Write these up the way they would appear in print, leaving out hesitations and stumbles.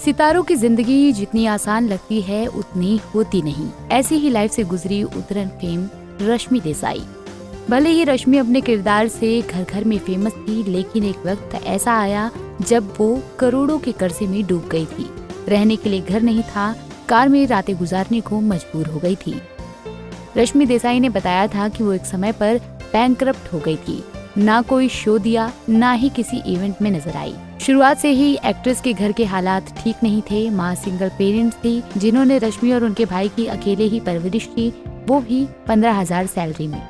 सितारों की जिंदगी जितनी आसान लगती है उतनी होती नहीं। ऐसी ही लाइफ से गुजरी उतरन फेम रश्मि देसाई। भले ही रश्मि अपने किरदार से घर घर में फेमस थी, लेकिन एक वक्त ऐसा आया जब वो करोड़ों के कर्जे में डूब गई थी। रहने के लिए घर नहीं था, कार में रातें गुजारने को मजबूर हो गई थी। रश्मि देसाई ने बताया था कि वो एक समय पर बैंकरप्ट हो गई थी। ना कोई शो दिया, ना ही किसी इवेंट में नजर आई। शुरुआत से ही एक्ट्रेस के घर के हालात ठीक नहीं थे। माँ सिंगल पेरेंट्स थी, जिन्होंने रश्मि और उनके भाई की अकेले ही परवरिश की, वो भी 15,000 सैलरी में।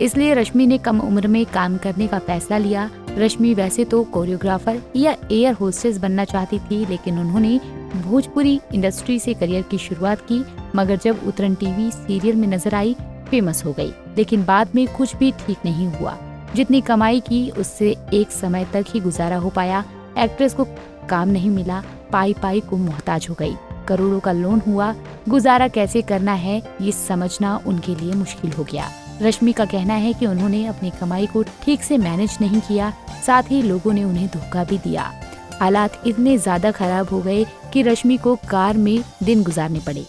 इसलिए रश्मि ने कम उम्र में काम करने का फैसला लिया। रश्मि वैसे तो कोरियोग्राफर या एयर होस्टेस बनना चाहती थी, लेकिन उन्होंने भोजपुरी इंडस्ट्री से करियर की शुरुआत की। मगर जब उतरन टीवी सीरियल में नजर आई, फेमस हो गई। लेकिन बाद में कुछ भी ठीक नहीं हुआ। जितनी कमाई की उससे एक समय तक ही गुजारा हो पाया। एक्ट्रेस को काम नहीं मिला, पाई पाई को मोहताज हो गई। करोड़ों का लोन हुआ, गुजारा कैसे करना है ये समझना उनके लिए मुश्किल हो गया। रश्मि का कहना है कि उन्होंने अपनी कमाई को ठीक से मैनेज नहीं किया, साथ ही लोगों ने उन्हें धोखा भी दिया। हालात इतने ज्यादा खराब हो गए कि रश्मि को कार में दिन गुजारने पड़े।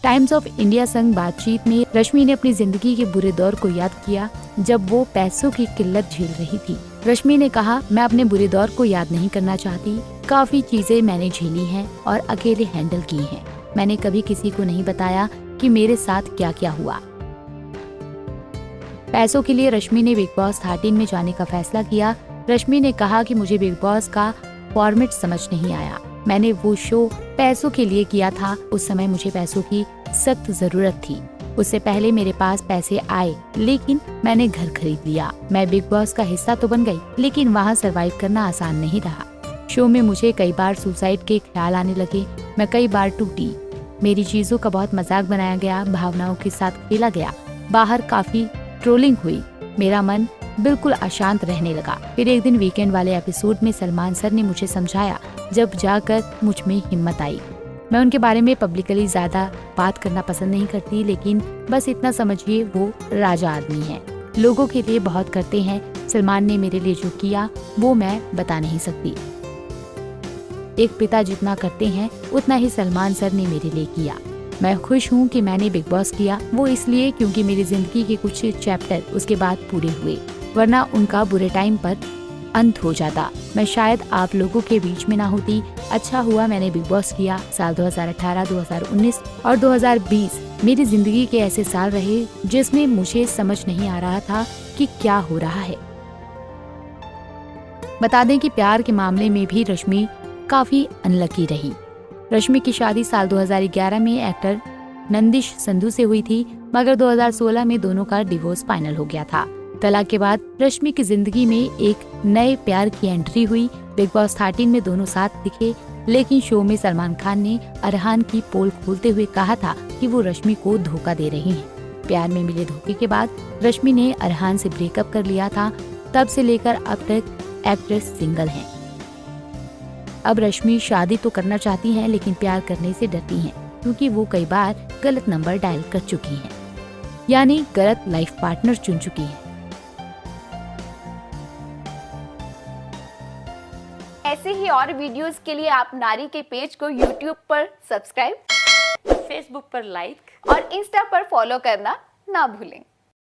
टाइम्स ऑफ इंडिया संग बातचीत में रश्मि ने अपनी जिंदगी के बुरे दौर को याद किया, जब वो पैसों की किल्लत झेल रही थी। रश्मि ने कहा, मैं अपने बुरे दौर को याद नहीं करना चाहती। काफी चीजें मैंने झेली हैं और अकेले हैंडल की हैं। मैंने कभी किसी को नहीं बताया कि मेरे साथ क्या क्या हुआ। पैसों के लिए रश्मि ने बिग बॉस 13 में जाने का फैसला किया। रश्मि ने कहा कि मुझे बिग बॉस का फॉर्मेट समझ नहीं आया। मैंने वो शो पैसों के लिए किया था। उस समय मुझे पैसों की सख्त जरूरत थी। उससे पहले मेरे पास पैसे आए, लेकिन मैंने घर खरीद लिया। मैं बिग बॉस का हिस्सा तो बन गई, लेकिन वहाँ सरवाइव करना आसान नहीं रहा। शो में मुझे कई बार सुसाइड के ख्याल आने लगे। मैं कई बार टूटी। मेरी चीजों का बहुत मजाक बनाया गया, भावनाओं के साथ खेला गया। बाहर काफी ट्रोलिंग हुई। मेरा मन बिल्कुल अशांत रहने लगा। फिर एक दिन वीकेंड वाले एपिसोड में सलमान सर ने मुझे समझाया, जब जाकर मुझ में हिम्मत आई। मैं उनके बारे में पब्लिकली ज्यादा बात करना पसंद नहीं करती, लेकिन बस इतना समझिए वो राजा आदमी हैं। लोगों के लिए बहुत करते हैं। सलमान ने मेरे लिए जो किया वो मैं बता नहीं सकती। एक पिता जितना करते हैं उतना ही सलमान सर ने मेरे लिए किया। मैं खुश हूँ कि मैंने बिग बॉस किया, वो इसलिए क्योंकि मेरी जिंदगी के कुछ चैप्टर उसके बाद पूरे हुए, वरना उनका बुरे टाइम पर अंत हो जाता। मैं शायद आप लोगों के बीच में ना होती। अच्छा हुआ मैंने बिग बॉस किया। साल 2018, 2019 और 2020 मेरी जिंदगी के ऐसे साल रहे जिसमें मुझे समझ नहीं आ रहा था कि क्या हो रहा है। बता दें कि प्यार के मामले में भी रश्मि काफी अनलकी रही। रश्मि की शादी साल 2011 में एक्टर नंदिश संधू से हुई थी, मगर 2016 में दोनों का डिवोर्स फाइनल हो गया था। तलाक के बाद रश्मि की जिंदगी में एक नए प्यार की एंट्री हुई। बिग बॉस 13 में दोनों साथ दिखे, लेकिन शो में सलमान खान ने अरहान की पोल खोलते हुए कहा था कि वो रश्मि को धोखा दे रही हैं। प्यार में मिले धोखे के बाद रश्मि ने अरहान से ब्रेकअप कर लिया था। तब से लेकर अब तक एक्ट्रेस सिंगल हैं। अब रश्मि शादी तो करना चाहती हैं, लेकिन प्यार करने से डरती हैं, क्योंकि वो कई बार गलत नंबर डायल कर चुकी हैं, यानी गलत लाइफ पार्टनर चुन चुकी हैं। ऐसे ही और वीडियोस के लिए आप नारी के पेज को YouTube पर सब्सक्राइब, फेसबुक पर लाइक और इंस्टा पर फॉलो करना ना भूलें।